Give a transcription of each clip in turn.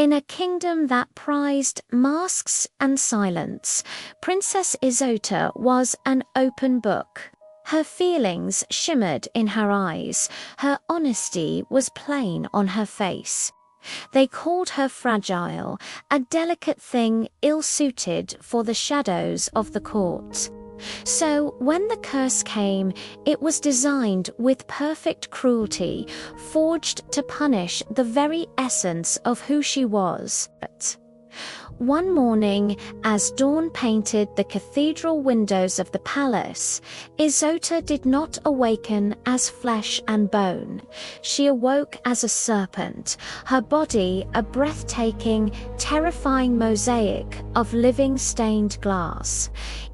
In a kingdom that prized masks and silence, Princess Isotta was an open book. Her feelings shimmered in her eyes, her honesty was plain on her face. They called her fragile, a delicate thing ill-suited for the shadows of the court. So when the curse came, it was designed with perfect cruelty, forged to punish the very essence of who she was. One morning, as dawn painted the cathedral windows of the palace, Isotta did not awaken as flesh and bone. She awoke as a serpent, her body a breathtaking, terrifying mosaic of living stained glass.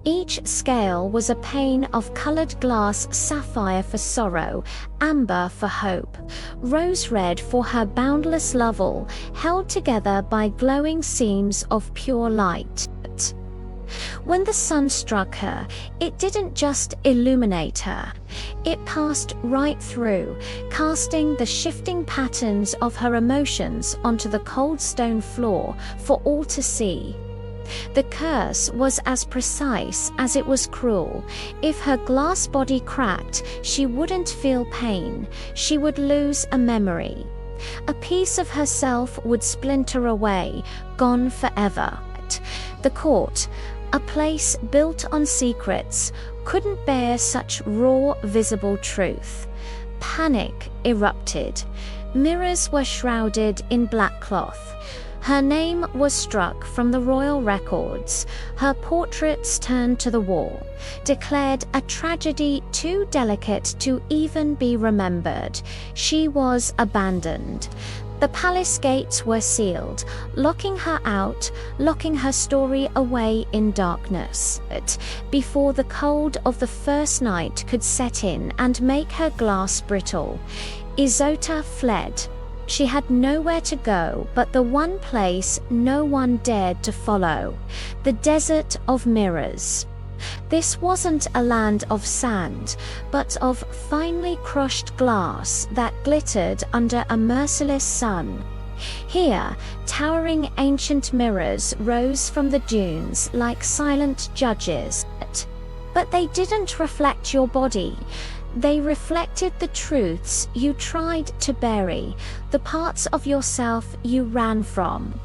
Each scale was a pane of colored glass, sapphire for sorrow, amber for hope, rose red for her boundless love, all held together by glowing seams of pure light. When the sun struck her, it didn't just illuminate her. It passed right through, casting the shifting patterns of her emotions onto the cold stone floor for all to see. The curse was as precise as it was cruel. If her glass body cracked, she wouldn't feel pain. She would lose a memory. A piece of herself would splinter away, gone forever. The court, a place built on secrets, couldn't bear such raw, visible truth. Panic erupted. Mirrors were shrouded in black cloth. Her name was struck from the royal records, her portraits turned to the wall, declared a tragedy too delicate to even be remembered. She was abandoned. The palace gates were sealed, locking her out, locking her story away in darkness. But before the cold of the first night could set in and make her glass brittle, Isotta fled. She had nowhere to go but the one place no one dared to follow, the desert of mirrors. This wasn't a land of sand, but of finely crushed glass that glittered under a merciless sun. Here, towering ancient mirrors rose from the dunes like silent judges. But they didn't reflect your body. They reflected the truths you tried to bury, the parts of yourself you ran from.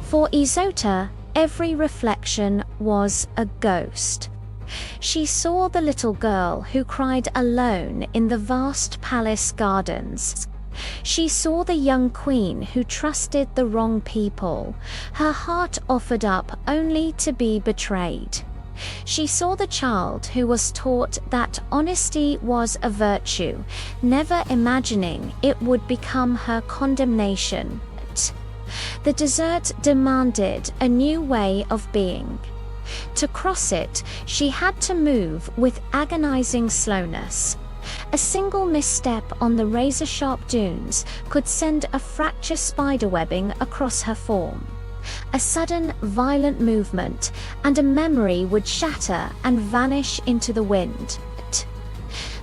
For Isotta, every reflection was a ghost. She saw the little girl who cried alone in the vast palace gardens. She saw the young queen who trusted the wrong people, her heart offered up only to be betrayed. She saw the child who was taught that honesty was a virtue, never imagining it would become her condemnation. The desert demanded a new way of being. To cross it, she had to move with agonizing slowness. A single misstep on the razor-sharp dunes could send a fractured spiderwebbing across her form. A sudden, violent movement, and a memory would shatter and vanish into the wind.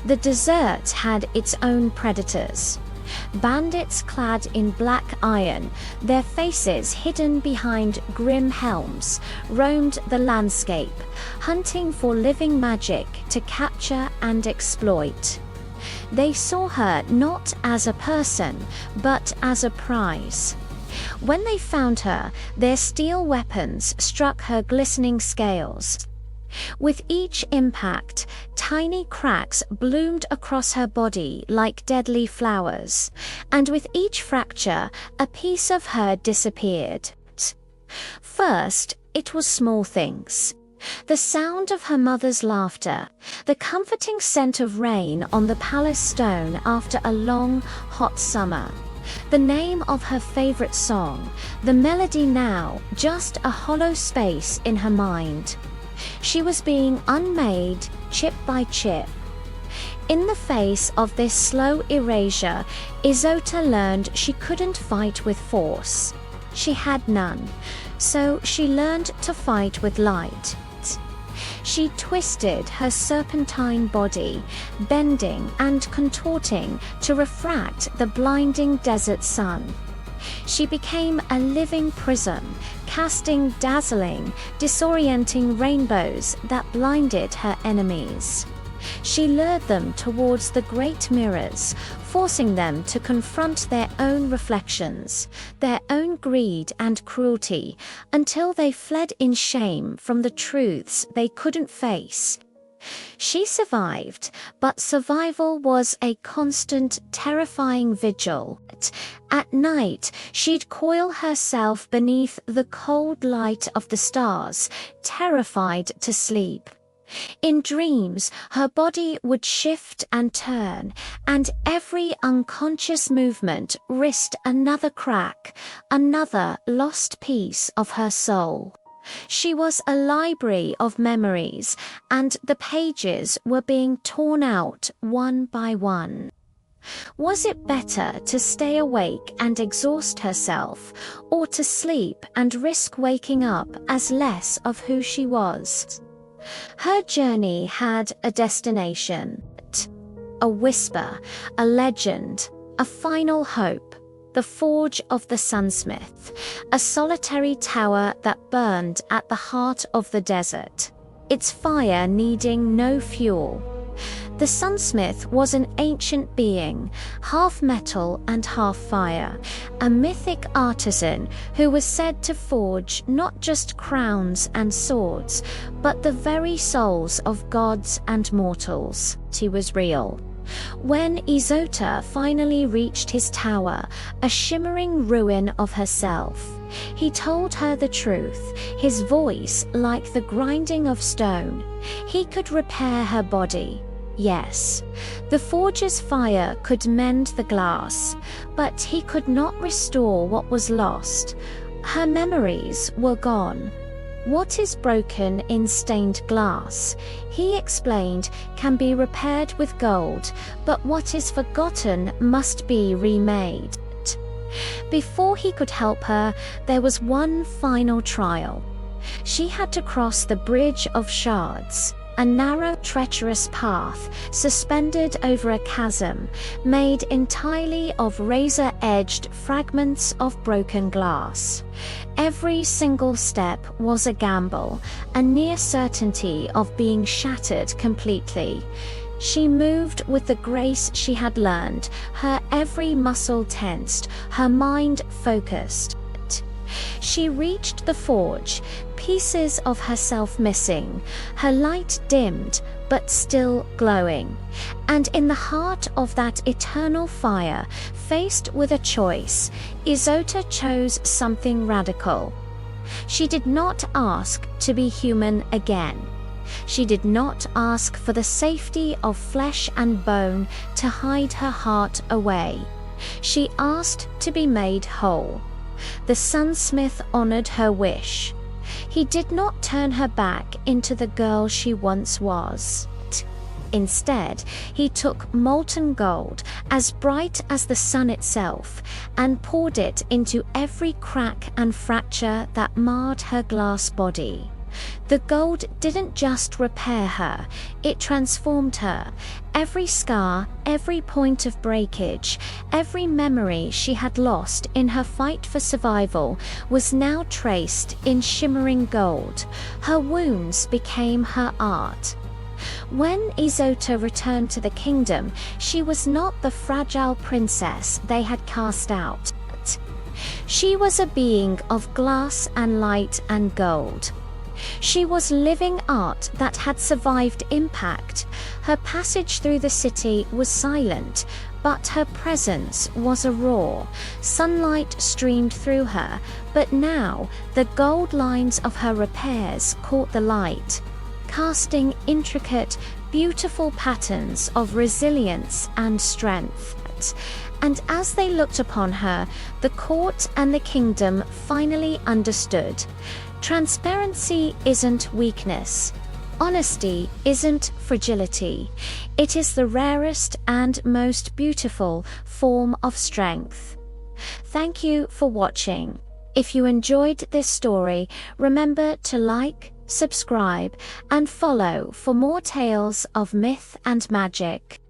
The desert had its own predators. Bandits clad in black iron, their faces hidden behind grim helms, roamed the landscape, hunting for living magic to capture and exploit. They saw her not as a person, but as a prize. When they found her, their steel weapons struck her glistening scales. With each impact, tiny cracks bloomed across her body like deadly flowers, and with each fracture, a piece of her disappeared. First, it was small things. The sound of her mother's laughter, the comforting scent of rain on the palace stone after a long, hot summer. The name of her favorite song, the melody now just a hollow space in her mind. She was being unmade, chip by chip. In the face of this slow erasure, Isotta learned she couldn't fight with force. She had none, so she learned to fight with light. She twisted her serpentine body, bending and contorting to refract the blinding desert sun. She became a living prism, casting dazzling, disorienting rainbows that blinded her enemies. She lured them towards the great mirrors, forcing them to confront their own reflections, their own greed and cruelty, until they fled in shame from the truths they couldn't face. She survived, but survival was a constant, terrifying vigil. At night, she'd coil herself beneath the cold light of the stars, terrified to sleep. In dreams, her body would shift and turn, and every unconscious movement risked another crack, another lost piece of her soul. She was a library of memories, and the pages were being torn out one by one. Was it better to stay awake and exhaust herself, or to sleep and risk waking up as less of who she was? Her journey had a destination, a whisper, a legend, a final hope. The Forge of the Sunsmith, a solitary tower that burned at the heart of the desert, its fire needing no fuel. The Sunsmith was an ancient being, half metal and half fire, a mythic artisan who was said to forge not just crowns and swords, but the very souls of gods and mortals. He was real. When Isotta finally reached his tower, a shimmering ruin of herself, he told her the truth, his voice like the grinding of stone. He could repair her body. Yes, the forger's fire could mend the glass, but he could not restore what was lost. Her memories were gone. What is broken in stained glass, he explained, can be repaired with gold, but what is forgotten must be remade. Before he could help her, there was one final trial. She had to cross the Bridge of Shards, a narrow, treacherous path suspended over a chasm, made entirely of razor-edged fragments of broken glass. Every single step was a gamble, a near certainty of being shattered completely. She moved with the grace she had learned, her every muscle tensed, her mind focused. She reached the forge, pieces of herself missing, her light dimmed but still glowing. And in the heart of that eternal fire, faced with a choice, Isotta chose something radical. She did not ask to be human again. She did not ask for the safety of flesh and bone to hide her heart away. She asked to be made whole. The Sunsmith honored her wish. He did not turn her back into the girl she once was. Instead, he took molten gold, as bright as the sun itself, and poured it into every crack and fracture that marred her glass body. The gold didn't just repair her, it transformed her. Every scar, every point of breakage, every memory she had lost in her fight for survival was now traced in shimmering gold. Her wounds became her art. When Isotta returned to the kingdom, she was not the fragile princess they had cast out. She was a being of glass and light and gold. She was living art that had survived impact. Her passage through the city was silent, but her presence was a roar. Sunlight streamed through her, but now the gold lines of her repairs caught the light, casting intricate, beautiful patterns of resilience and strength. And as they looked upon her, the court and the kingdom finally understood. Transparency isn't weakness. Honesty isn't fragility. It is the rarest and most beautiful form of strength. Thank you for watching. If you enjoyed this story, remember to like, subscribe, and follow for more tales of myth and magic.